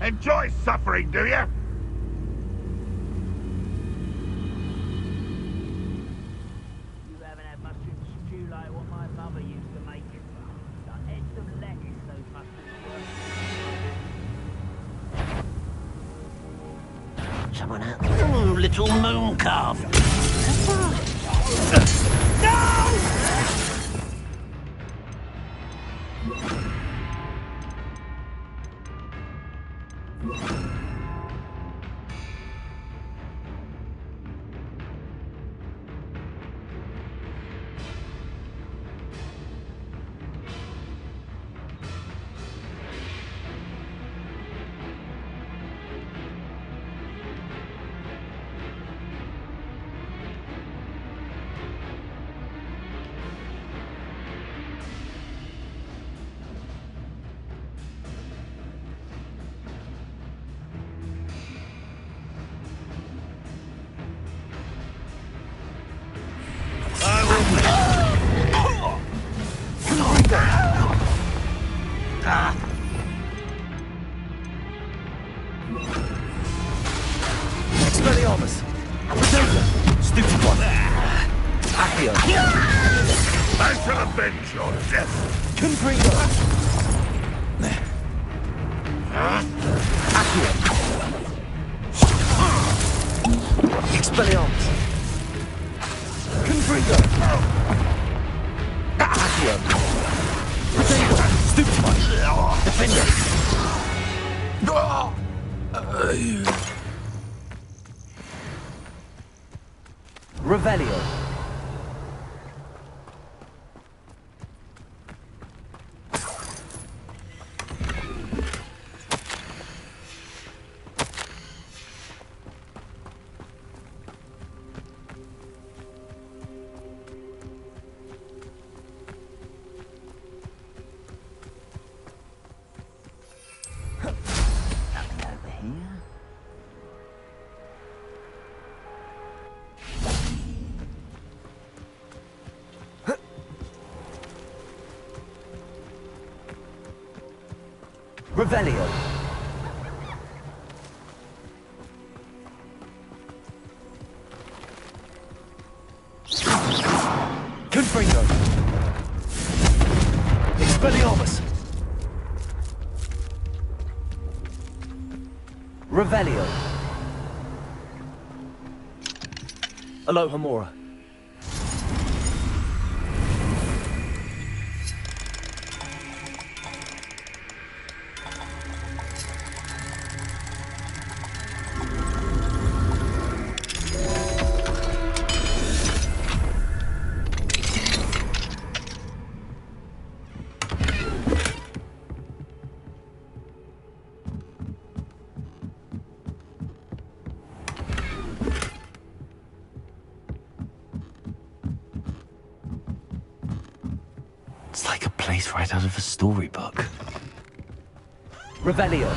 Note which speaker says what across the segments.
Speaker 1: Enjoy suffering, do you?
Speaker 2: You haven't had mustard stew like what my mother used to make it. Like heads of lettuce, those mustards were. Someone out. Ooh, little moon calf. No!
Speaker 3: Expelliarmus! Stupid one! Accio!
Speaker 1: I shall avenge your death!
Speaker 3: Confringo! Accio! Expelliarmus! Confringo! Accio! Stupid one! Defender! Revelio. Revelio. Confringo. Expelliarmus. Revelio. Alohomora.
Speaker 4: It's like a place right out of a storybook.
Speaker 3: Revelio.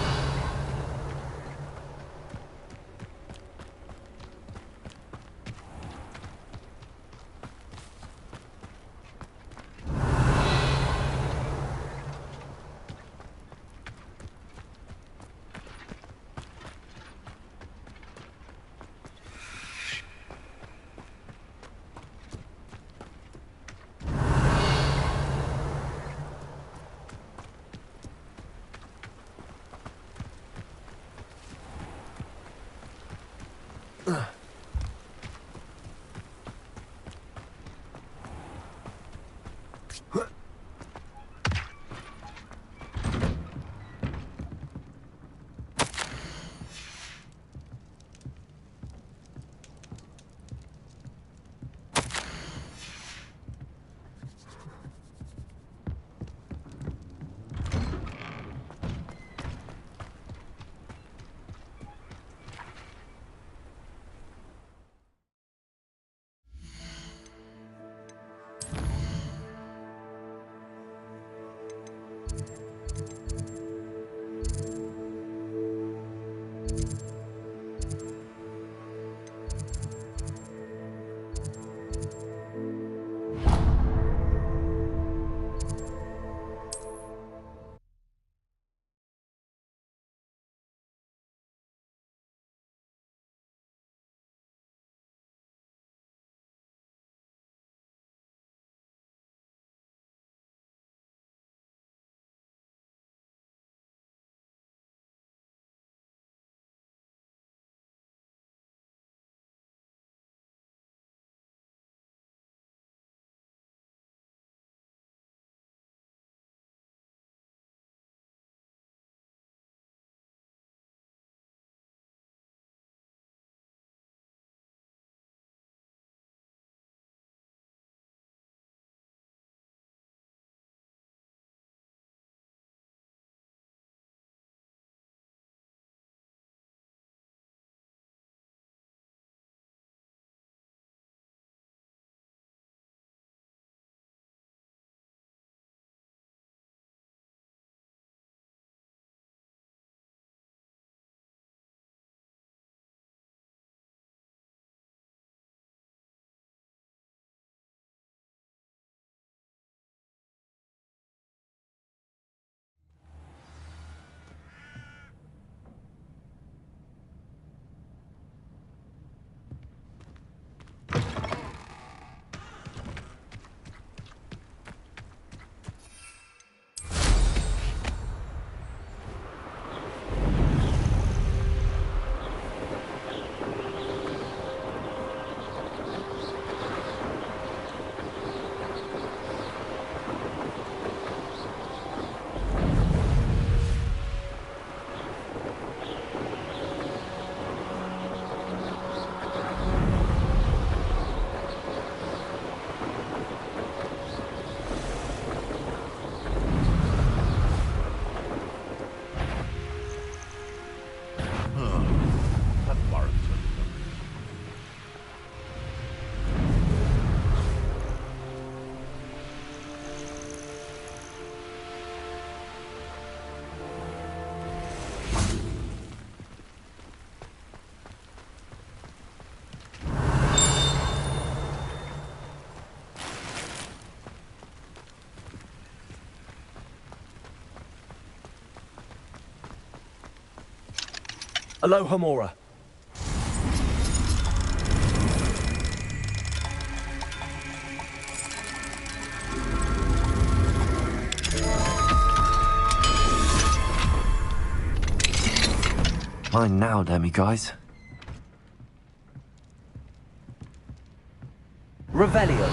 Speaker 3: Aloha Mora.
Speaker 4: Mine now, damn you guys.
Speaker 3: Revelio.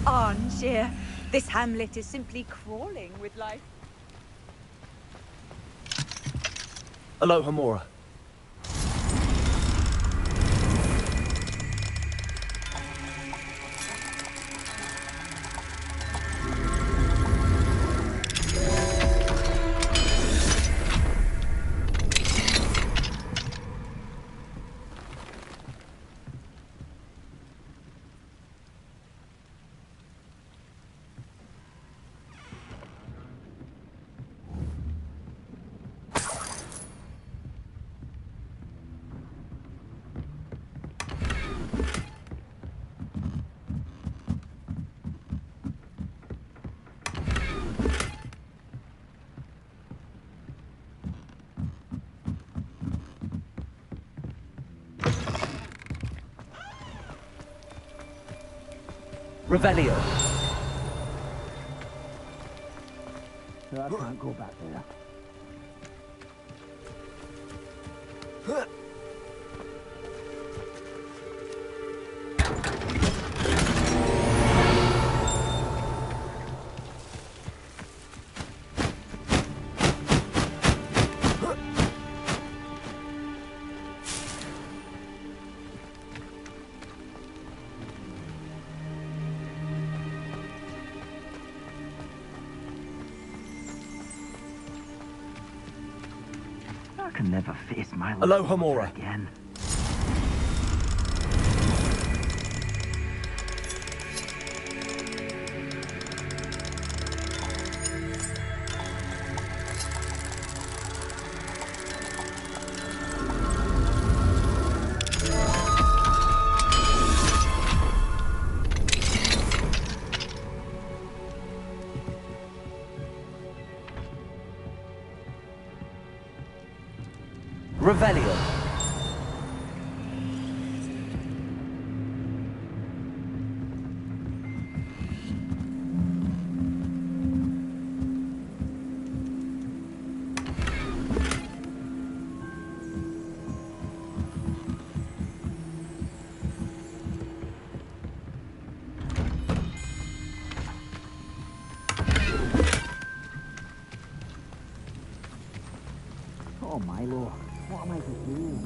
Speaker 5: Arnshire, this hamlet is simply crawling with life.
Speaker 3: Aloha Mora. Revelio.
Speaker 2: So I can't go back there. I can never face my
Speaker 3: Aloha Mora.
Speaker 2: again.
Speaker 3: Revelio.
Speaker 2: Oh, Milo, what am I to do?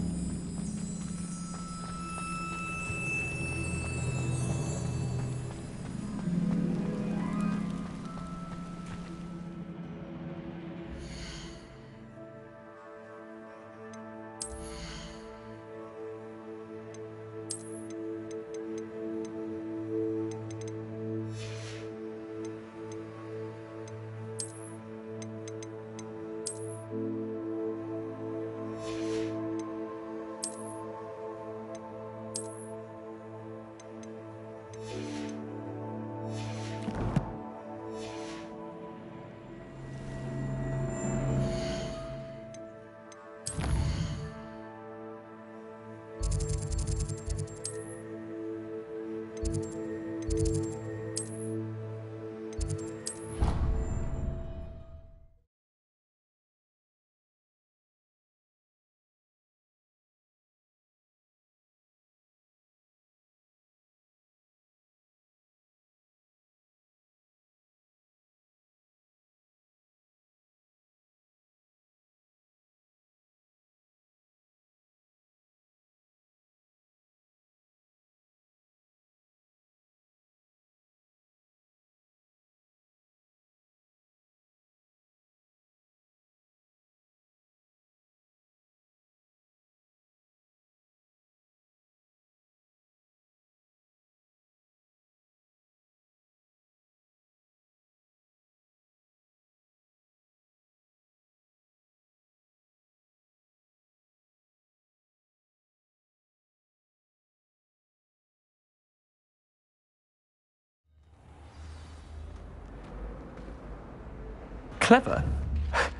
Speaker 6: Clever?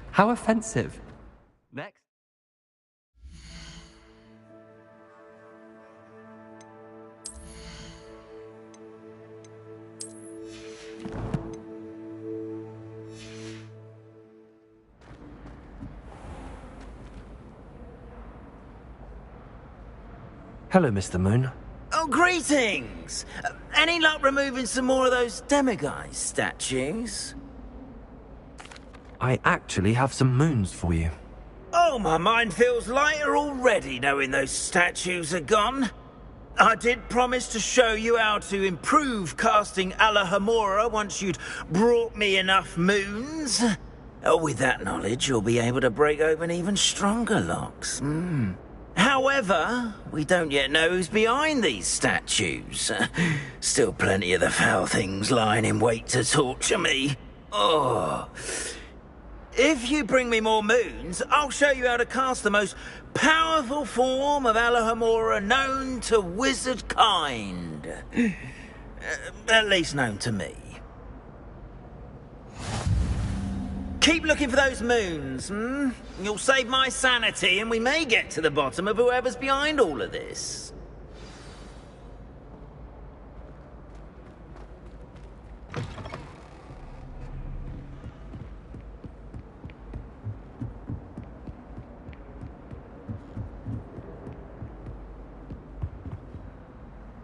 Speaker 6: How offensive. Next. Hello, Mr. Moon.
Speaker 7: Oh, greetings! Any luck removing some more of those demiguise statues?
Speaker 6: I actually have some moons for you.
Speaker 7: Oh, my mind feels lighter already knowing those statues are gone. I did promise to show you how to improve casting Alohomora once you'd brought me enough moons. Oh, with that knowledge, you'll be able to break open even stronger locks. However, we don't yet know who's behind these statues. Still plenty of the foul things lying in wait to torture me. Oh. If you bring me more moons, I'll show you how to cast the most powerful form of Alohomora known to wizard kind. At least known to me. Keep looking for those moons, You'll save my sanity and we may get to the bottom of whoever's behind all of this.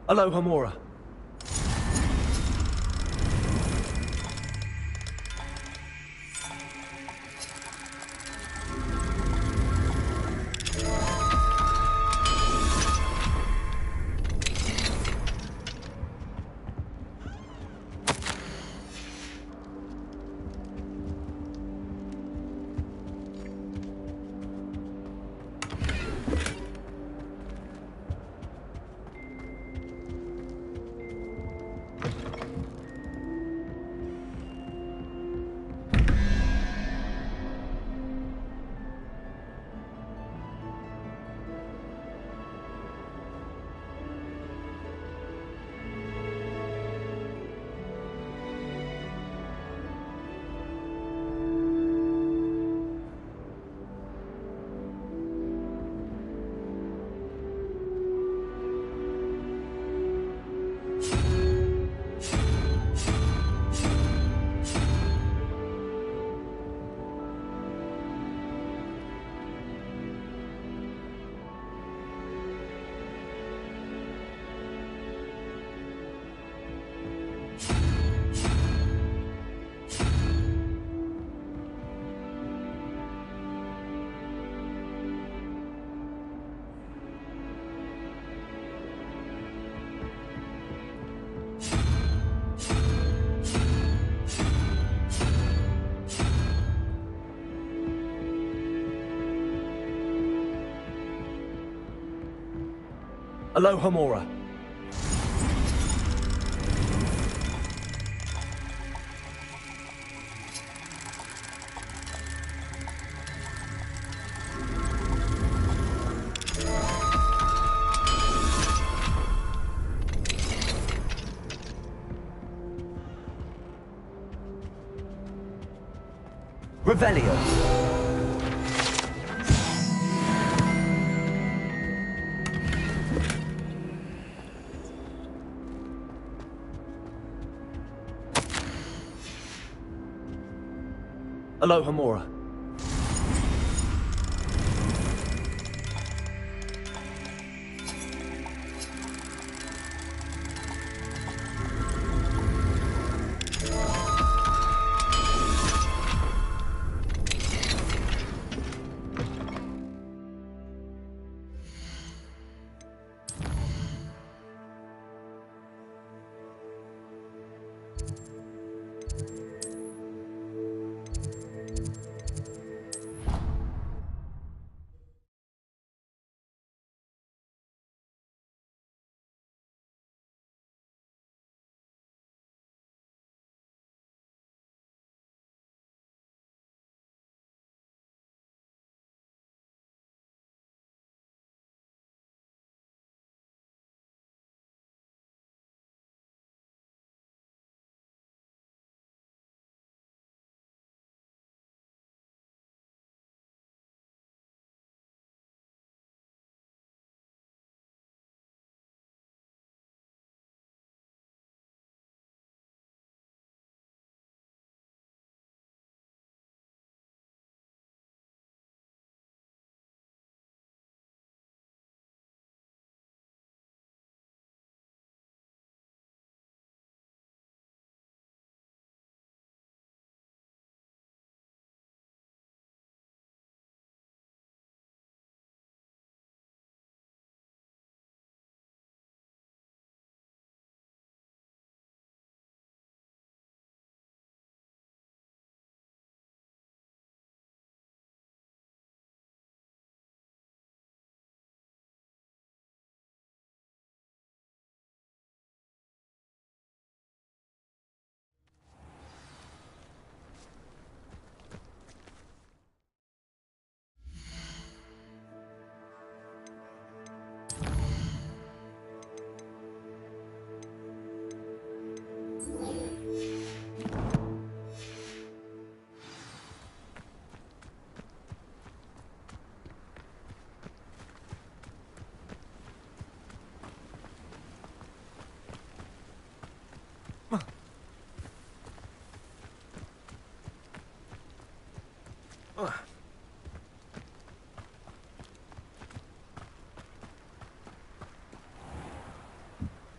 Speaker 3: Alohomora. Alohomora. Revelio. Alohomora.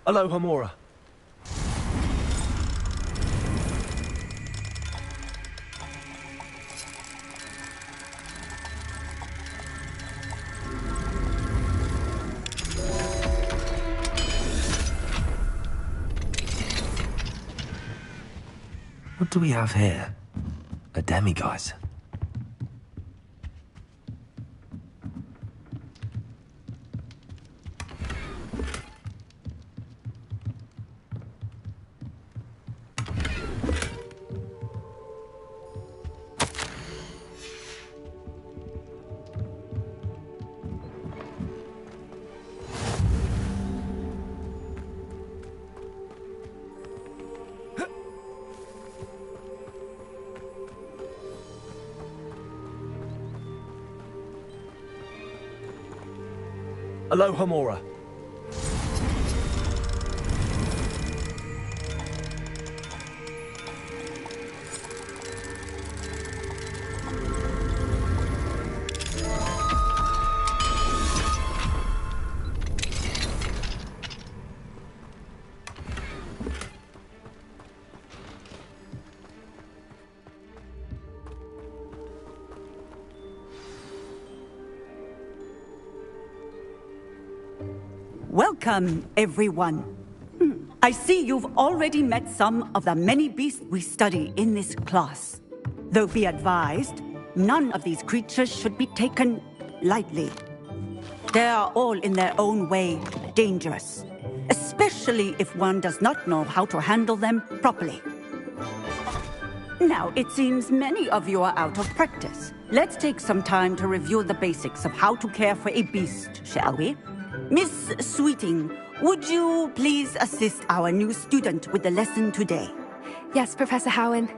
Speaker 3: Alohomora.
Speaker 6: What do we have here? A demiguise.
Speaker 3: Alohomora.
Speaker 5: Welcome, everyone. I see you've already met some of the many beasts we study in this class. Though be advised, none of these creatures should be taken lightly. They are all in their own way dangerous, especially if one does not know how to handle them properly. Now, it seems many of you are out of practice. Let's take some time to review the basics of how to care for a beast, shall we? Miss Sweeting, would you please assist our new student with the lesson today?
Speaker 8: Yes, Professor Howen.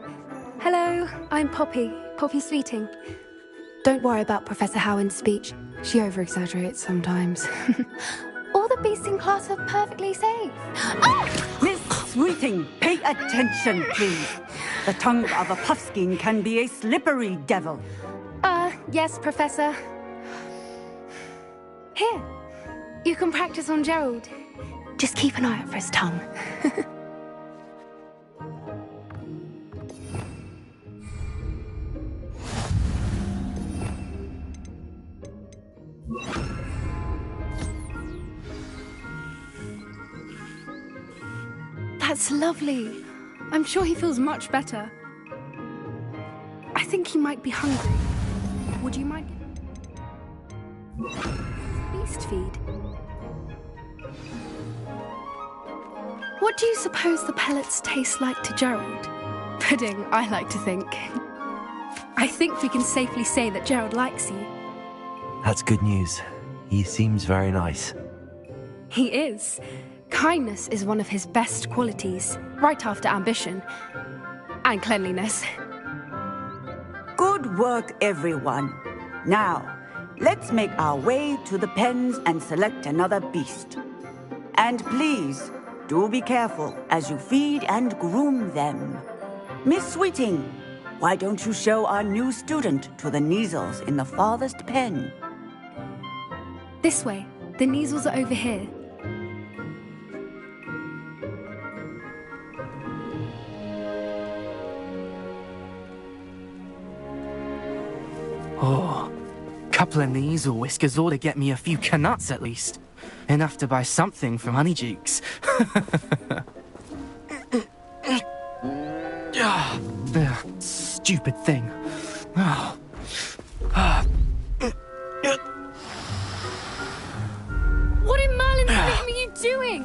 Speaker 8: Hello, I'm Poppy Sweeting. Don't worry about Professor Howen's speech. She over-exaggerates sometimes. All the beasts in class are perfectly safe.
Speaker 5: Miss Sweeting, pay attention, please. The tongue of a puffskein can be a slippery devil.
Speaker 8: Yes, Professor. Here, you can practice on Gerald. Just keep an eye out for his tongue. That's lovely. I'm sure he feels much better. I think he might be hungry. Would you mind? Beast feed. What do you suppose the pellets taste like to Gerald? Pudding, I like to think. I think we can safely say that Gerald likes you.
Speaker 6: That's good news. He seems very nice.
Speaker 8: He is. Kindness is one of his best qualities, right after ambition. And cleanliness.
Speaker 5: Good work, everyone. Now, let's make our way to the pens and select another beast. And please, do be careful as you feed and groom them. Miss Sweeting, why don't you show our new student to the Neasels in the farthest pen?
Speaker 8: This way. The Neasels are over here.
Speaker 6: Oh, couple of Neasel whiskers ought to get me a few canuts at least. Enough to buy something from Honeydukes. Stupid thing.
Speaker 8: What in Merlin's name are you doing?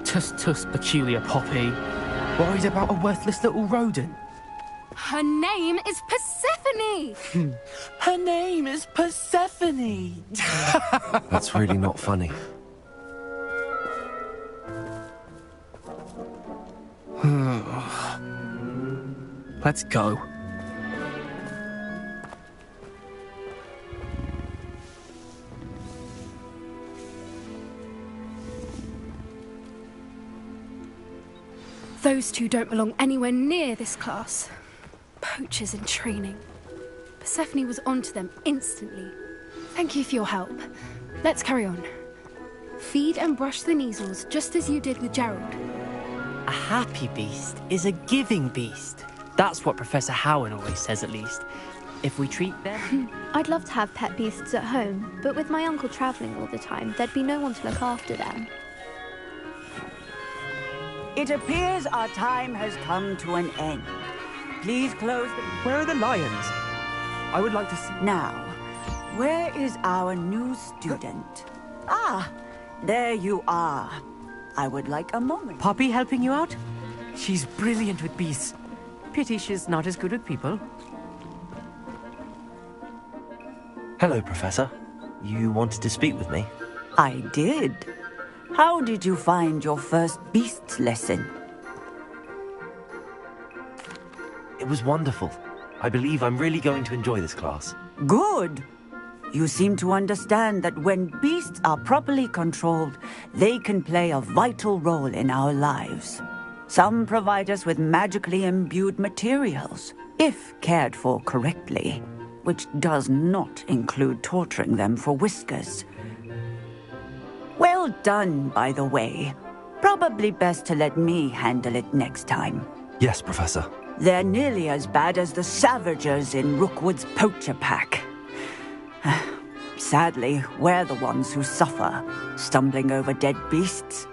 Speaker 6: Tuss, peculiar Poppy. Worried about a worthless little rodent.
Speaker 8: Her name is Persephone!
Speaker 6: Her name is Persephone! That's really not funny. Let's go.
Speaker 8: Those two don't belong anywhere near this class. Poachers in training. Persephone was onto them instantly. Thank you for your help. Let's carry on. Feed and brush the measles, just as you did with Gerald.
Speaker 6: A happy beast is a giving beast. That's what Professor Howen always says, at least. If we treat them...
Speaker 9: I'd love to have pet beasts at home, but with my uncle travelling all the time, there'd be no one to look after them.
Speaker 5: It appears our time has come to an end. Please close the...
Speaker 3: Where are the lions? I would like to see...
Speaker 5: Now, where is our new student? Ah, there you are. I would like a moment.
Speaker 3: Poppy helping you out? She's brilliant with beasts. Pity she's not as good with people.
Speaker 4: Hello, Professor. You wanted to speak with me?
Speaker 5: I did. How did you find your first beasts lesson?
Speaker 4: It was wonderful. I believe I'm really going to enjoy this class.
Speaker 5: Good. You seem to understand that when beasts are properly controlled, they can play a vital role in our lives. Some provide us with magically imbued materials, if cared for correctly, which does not include torturing them for whiskers. Well done, by the way. Probably best to let me handle it next time.
Speaker 4: Yes, Professor.
Speaker 5: They're nearly as bad as the Savagers in Rookwood's poacher pack. Sadly, we're the ones who suffer, stumbling over dead beasts.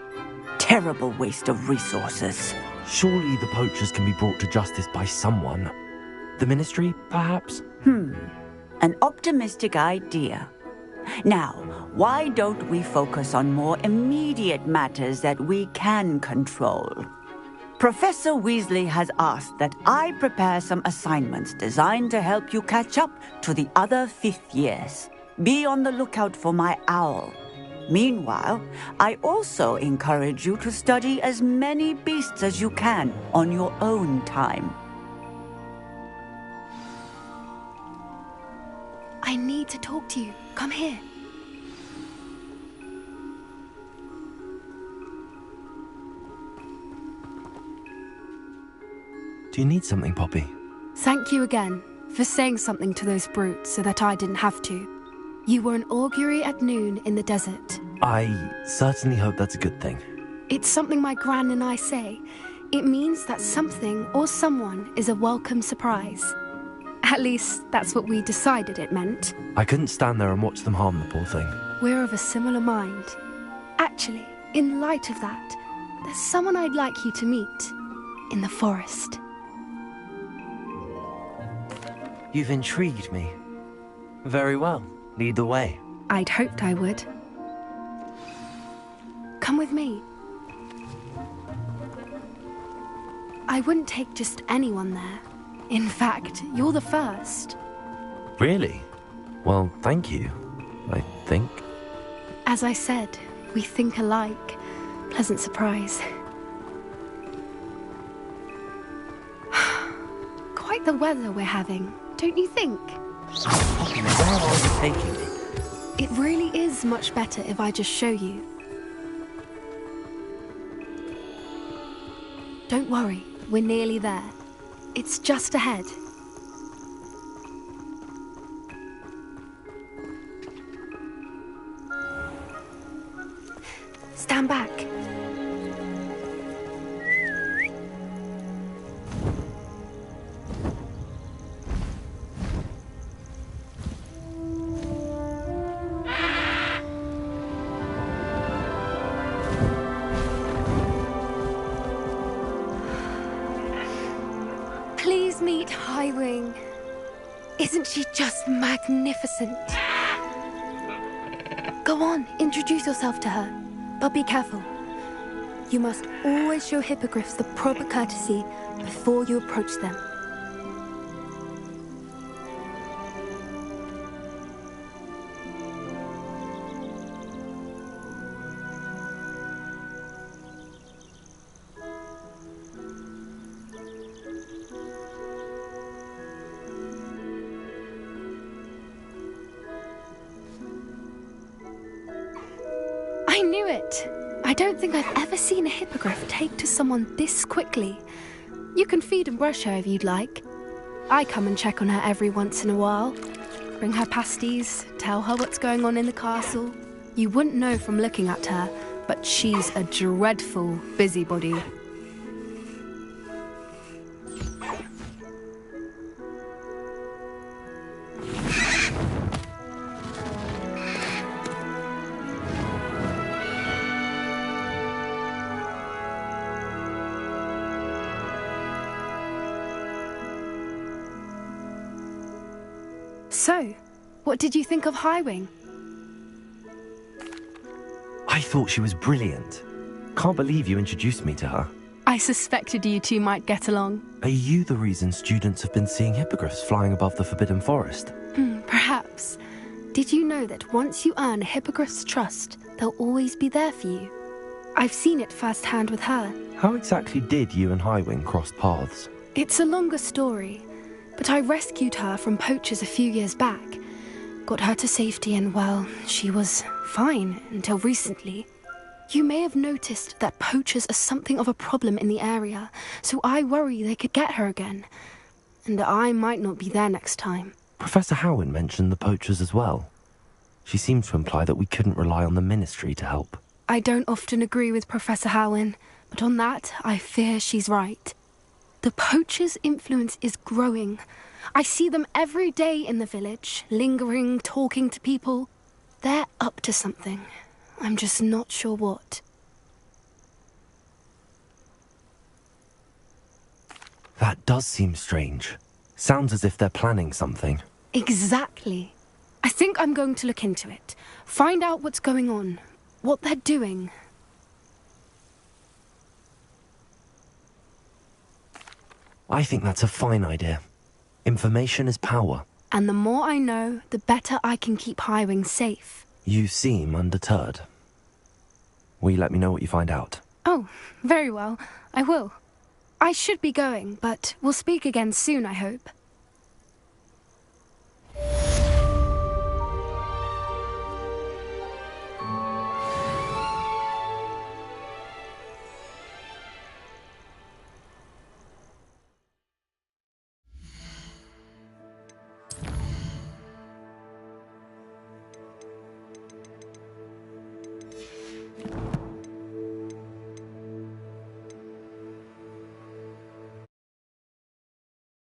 Speaker 5: Terrible waste of resources.
Speaker 4: Surely the poachers can be brought to justice by someone. The Ministry, perhaps?
Speaker 5: An optimistic idea. Now, why don't we focus on more immediate matters that we can control? Professor Weasley has asked that I prepare some assignments designed to help you catch up to the other fifth years. Be on the lookout for my owl. Meanwhile, I also encourage you to study as many beasts as you can on your own time.
Speaker 8: I need to talk to you. Come here.
Speaker 4: Do you need something, Poppy?
Speaker 8: Thank you again for saying something to those brutes so that I didn't have to. You were an augury at noon in the desert.
Speaker 4: I certainly hope that's a good thing.
Speaker 8: It's something my gran and I say. It means that something or someone is a welcome surprise. At least, that's what we decided it meant.
Speaker 4: I couldn't stand there and watch them harm the poor thing.
Speaker 8: We're of a similar mind. Actually, in light of that, there's someone I'd like you to meet. In the forest.
Speaker 4: You've intrigued me. Very well. Lead the way.
Speaker 8: I'd hoped I would. Come with me. I wouldn't take just anyone there. In fact, you're the first.
Speaker 4: Really? Well, thank you, I think.
Speaker 8: As I said, we think alike. Pleasant surprise. Quite the weather we're having, don't you think?
Speaker 4: Poppy, where are you taking me?
Speaker 8: It really is much better if I just show you. Don't worry, we're nearly there. It's just ahead. Stand back. Please meet Highwing. Isn't she just magnificent? Go on, introduce yourself to her. But be careful. You must always show hippogriffs the proper courtesy before you approach them. I knew it! I don't think I've ever seen a hippogriff take to someone this quickly. You can feed and brush her if you'd like. I come and check on her every once in a while. Bring her pasties, tell her what's going on in the castle. You wouldn't know from looking at her, but she's a dreadful busybody. So, what did you think of Highwing?
Speaker 4: I thought she was brilliant. Can't believe you introduced me to her.
Speaker 8: I suspected you two might get along.
Speaker 4: Are you the reason students have been seeing hippogriffs flying above the Forbidden Forest?
Speaker 8: Perhaps. Did you know that once you earn a hippogriff's trust, they'll always be there for you? I've seen it firsthand with her.
Speaker 4: How exactly did you and Highwing cross paths?
Speaker 8: It's a longer story, but I rescued her from poachers a few years back. Got her to safety and, well, she was fine until recently. You may have noticed that poachers are something of a problem in the area, so I worry they could get her again. And I might not be there next time.
Speaker 4: Professor Howin mentioned the poachers as well. She seemed to imply that we couldn't rely on the Ministry to help.
Speaker 8: I don't often agree with Professor Howin, but on that, I fear she's right. The poachers' influence is growing. I see them every day in the village, lingering, talking to people. They're up to something. I'm just not sure what.
Speaker 4: That does seem strange. Sounds as if they're planning something.
Speaker 8: Exactly. I think I'm going to look into it. Find out what's going on, what they're doing.
Speaker 4: I think that's a fine idea. Information is power.
Speaker 8: And the more I know, the better I can keep Highwing safe.
Speaker 4: You seem undeterred. Will you let me know what you find out?
Speaker 8: Oh, very well. I will. I should be going, but we'll speak again soon, I hope.